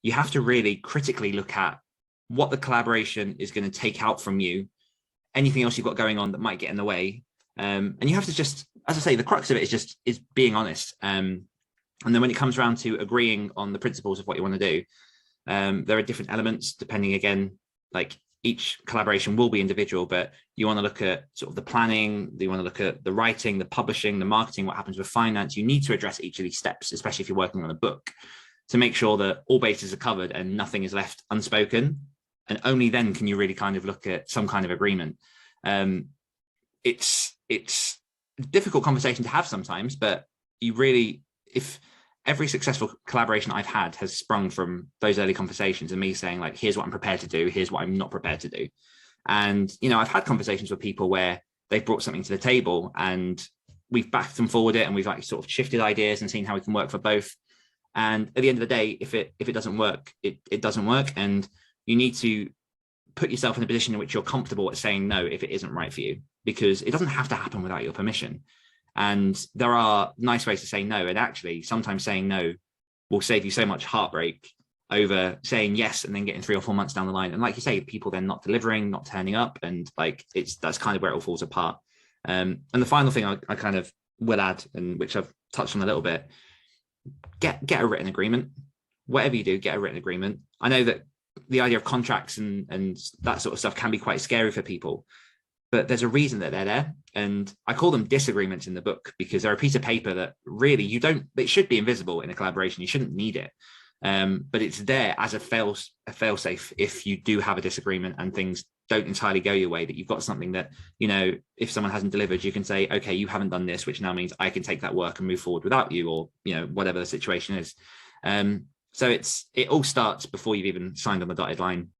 you have to really critically look at what the collaboration is going to take out from you, anything else you've got going on that might get in the way. And you have to just, as I say, the crux of it is being honest. And then when it comes around to agreeing on the principles of what you want to do, there are different elements depending, again, like each collaboration will be individual, but you want to look at sort of the planning, you want to look at the writing, the publishing, the marketing, what happens with finance. You need to address each of these steps, especially if you're working on a book, to make sure that all bases are covered and nothing is left unspoken. And only then can you really kind of look at some kind of agreement. It's a difficult conversation to have sometimes, but you really, if every successful collaboration I've had has sprung from those early conversations and me saying, like, here's what I'm prepared to do, here's what I'm not prepared to do. And, you know, I've had conversations with people where they've brought something to the table and we've backed them forward it, and we've like sort of shifted ideas and seen how we can work for both. And at the end of the day, if it doesn't work, it doesn't work. And you need to put yourself in a position in which you're comfortable at saying no if it isn't right for you, because it doesn't have to happen without your permission. And there are nice ways to say no. And actually, sometimes saying no will save you so much heartbreak over saying yes and then getting 3 or 4 months down the line. And like you say, people then not delivering, not turning up. And like, that's kind of where it all falls apart. And the final thing I kind of will add, and which I've touched on a little bit, get a written agreement. Whatever you do, get a written agreement. I know that the idea of contracts and that sort of stuff can be quite scary for people, but there's a reason that they're there. And I call them disagreements in the book, because they're a piece of paper that really it should be invisible in a collaboration. You shouldn't need it. But it's there as a fail-safe if you do have a disagreement and things don't entirely go your way, that you've got something that, you know, if someone hasn't delivered, you can say, okay, you haven't done this, which now means I can take that work and move forward without you, or, you know, whatever the situation is. So it all starts before you've even signed on the dotted line.